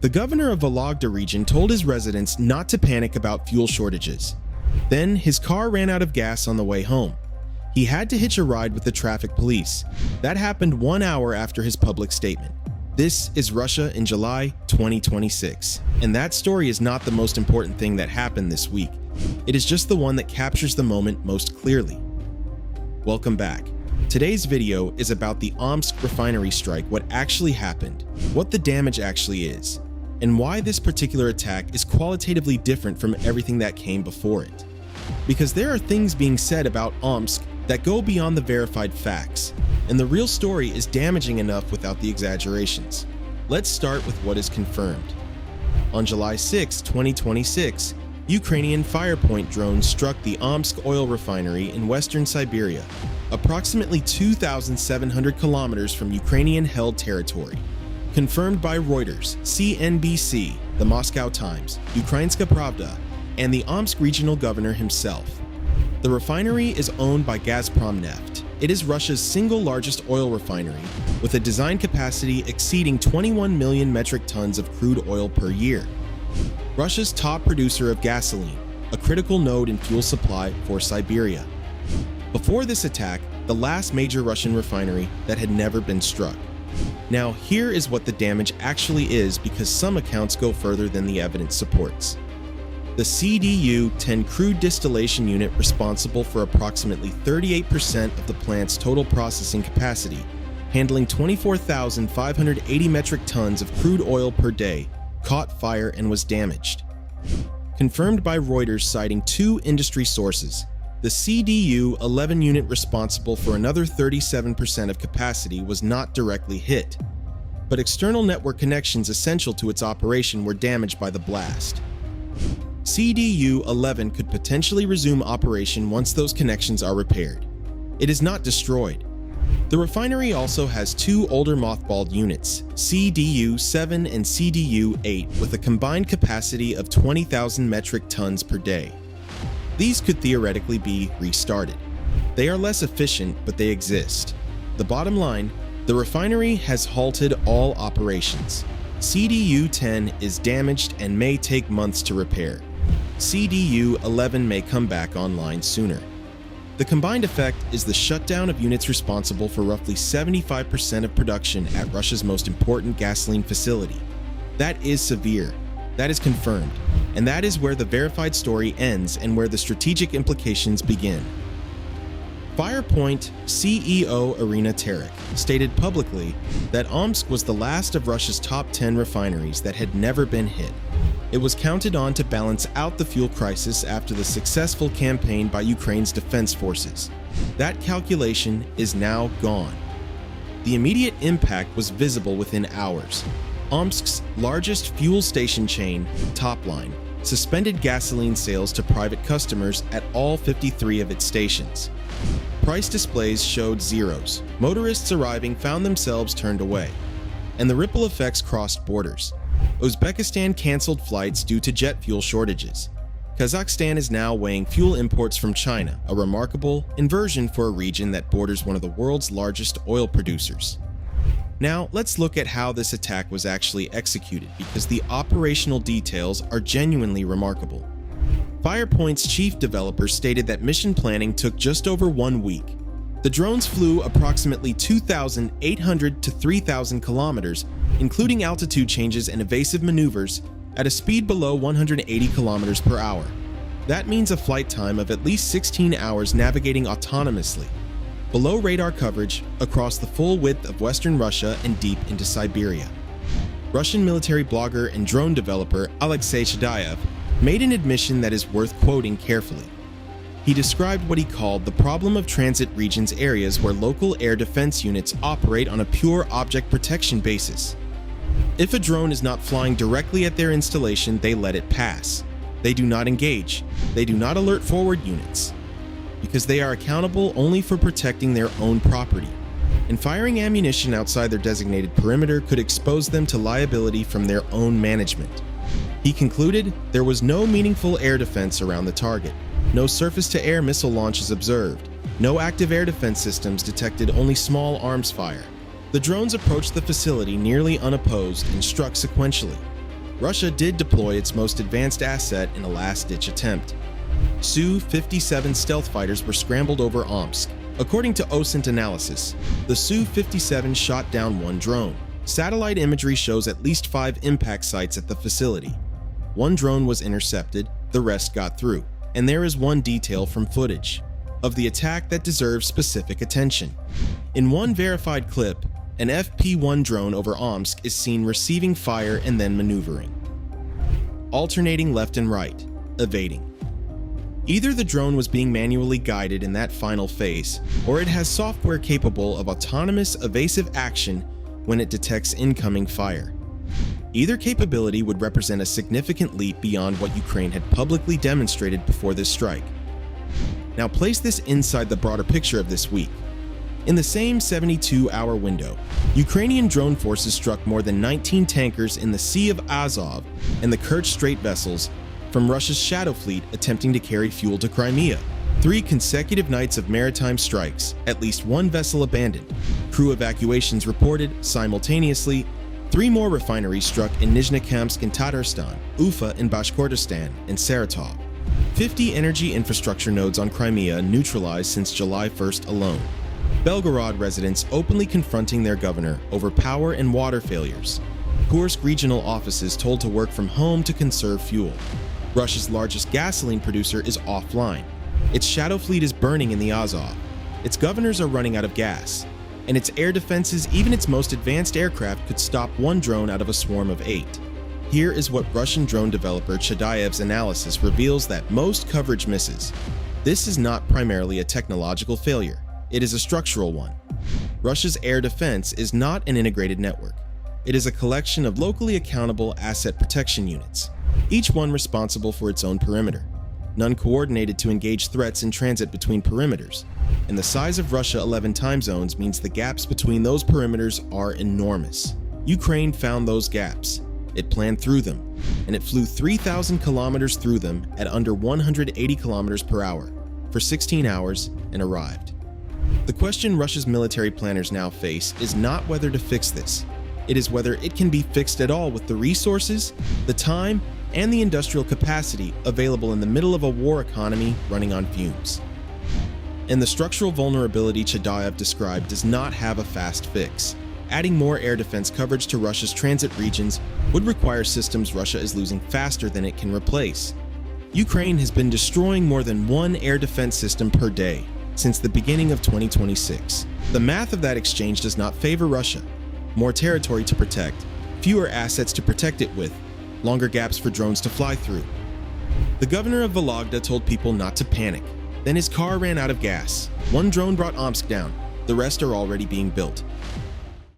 The governor of Vologda region told his residents not to panic about fuel shortages. Then his car ran out of gas on the way home. He had to hitch a ride with the traffic police. That happened 1 hour after his public statement. This is Russia in July 2026. And that story is not the most important thing that happened this week. It is just the one that captures the moment most clearly. Welcome back. Today's video is about the Omsk refinery strike, what actually happened, what the damage actually is, and why this particular attack is qualitatively different from everything that came before it. Because there are things being said about Omsk that go beyond the verified facts, and the real story is damaging enough without the exaggerations. Let's start with what is confirmed. On July 6, 2026, Ukrainian Firepoint drones struck the Omsk oil refinery in western Siberia, approximately 2,700 kilometers from Ukrainian-held territory. Confirmed by Reuters, CNBC, the Moscow Times, Ukrainska Pravda, and the Omsk regional governor himself. The refinery is owned by Gazprom Neft. It is Russia's single largest oil refinery, with a design capacity exceeding 21 million metric tons of crude oil per year. Russia's top producer of gasoline, a critical node in fuel supply for Siberia. Before this attack, the last major Russian refinery that had never been struck. Now, here is what the damage actually is, because some accounts go further than the evidence supports. The CDU-10 crude distillation unit, responsible for approximately 38% of the plant's total processing capacity, handling 24,580 metric tons of crude oil per day, caught fire and was damaged. Confirmed by Reuters, citing two industry sources. The CDU-11 unit, responsible for another 37% of capacity, was not directly hit, but external network connections essential to its operation were damaged by the blast. CDU-11 could potentially resume operation once those connections are repaired. It is not destroyed. The refinery also has two older mothballed units, CDU-7 and CDU-8, with a combined capacity of 20,000 metric tons per day. These could theoretically be restarted. They are less efficient, but they exist. The bottom line, the refinery has halted all operations. CDU-10 is damaged and may take months to repair. CDU-11 may come back online sooner. The combined effect is the shutdown of units responsible for roughly 75% of production at Russia's most important gasoline facility. That is severe. That is confirmed. And that is where the verified story ends and where the strategic implications begin. Firepoint CEO Irina Terek stated publicly that Omsk was the last of Russia's top 10 refineries that had never been hit. It was counted on to balance out the fuel crisis after the successful campaign by Ukraine's defense forces. That calculation is now gone. The immediate impact was visible within hours. Omsk's largest fuel station chain, Topline, suspended gasoline sales to private customers at all 53 of its stations. Price displays showed zeros. Motorists arriving found themselves turned away. And the ripple effects crossed borders. Uzbekistan canceled flights due to jet fuel shortages. Kazakhstan is now weighing fuel imports from China, a remarkable inversion for a region that borders one of the world's largest oil producers. Now, let's look at how this attack was actually executed, because the operational details are genuinely remarkable. Firepoint's chief developer stated that mission planning took just over 1 week. The drones flew approximately 2,800 to 3,000 kilometers, including altitude changes and evasive maneuvers, at a speed below 180 kilometers per hour. That means a flight time of at least 16 hours navigating autonomously, below radar coverage, across the full width of western Russia and deep into Siberia. Russian military blogger and drone developer Alexei Chadayev made an admission that is worth quoting carefully. He described what he called the problem of transit regions, areas where local air defense units operate on a pure object protection basis. If a drone is not flying directly at their installation, they let it pass. They do not engage. They do not alert forward units, because they are accountable only for protecting their own property, and firing ammunition outside their designated perimeter could expose them to liability from their own management. He concluded there was no meaningful air defense around the target, no surface-to-air missile launches observed, no active air defense systems detected, only small arms fire. The drones approached the facility nearly unopposed and struck sequentially. Russia did deploy its most advanced asset in a last-ditch attempt. Su-57 stealth fighters were scrambled over Omsk. According to OSINT analysis, the Su-57 shot down one drone. Satellite imagery shows at least 5 impact sites at the facility. One drone was intercepted, the rest got through. And there is one detail from footage of the attack that deserves specific attention. In one verified clip, an FP-1 drone over Omsk is seen receiving fire and then maneuvering, alternating left and right, evading. Either the drone was being manually guided in that final phase, or it has software capable of autonomous evasive action when it detects incoming fire. Either capability would represent a significant leap beyond what Ukraine had publicly demonstrated before this strike. Now place this inside the broader picture of this week. In the same 72-hour window, Ukrainian drone forces struck more than 19 tankers in the Sea of Azov and the Kerch Strait vessels from Russia's Shadow Fleet attempting to carry fuel to Crimea. 3 consecutive nights of maritime strikes, at least one vessel abandoned. Crew evacuations reported simultaneously. 3 more refineries struck in Nizhnekamsk in Tatarstan, Ufa in Bashkortostan, and Saratov. 50 energy infrastructure nodes on Crimea neutralized since July 1st alone. Belgorod residents openly confronting their governor over power and water failures. Kursk regional offices told to work from home to conserve fuel. Russia's largest gasoline producer is offline. Its shadow fleet is burning in the Azov. Its governors are running out of gas. And its air defenses, even its most advanced aircraft, could stop one drone out of a swarm of 8. Here is what Russian drone developer Chadayev's analysis reveals that most coverage misses. This is not primarily a technological failure. It is a structural one. Russia's air defense is not an integrated network. It is a collection of locally accountable asset protection units, each one responsible for its own perimeter, none coordinated to engage threats in transit between perimeters. And the size of Russia 11 time zones means the gaps between those perimeters are enormous. Ukraine found those gaps. It planned through them, and it flew 3,000 kilometers through them at under 180 kilometers per hour for 16 hours and arrived. The question Russia's military planners now face is not whether to fix this. It is whether it can be fixed at all with the resources, the time, and the industrial capacity available in the middle of a war economy running on fumes. And the structural vulnerability Chadayev described does not have a fast fix. Adding more air defense coverage to Russia's transit regions would require systems Russia is losing faster than it can replace. Ukraine has been destroying more than one air defense system per day since the beginning of 2026. The math of that exchange does not favor Russia. More territory to protect, fewer assets to protect it with, longer gaps for drones to fly through. The governor of Vologda told people not to panic. Then his car ran out of gas. One drone brought Omsk down. The rest are already being built.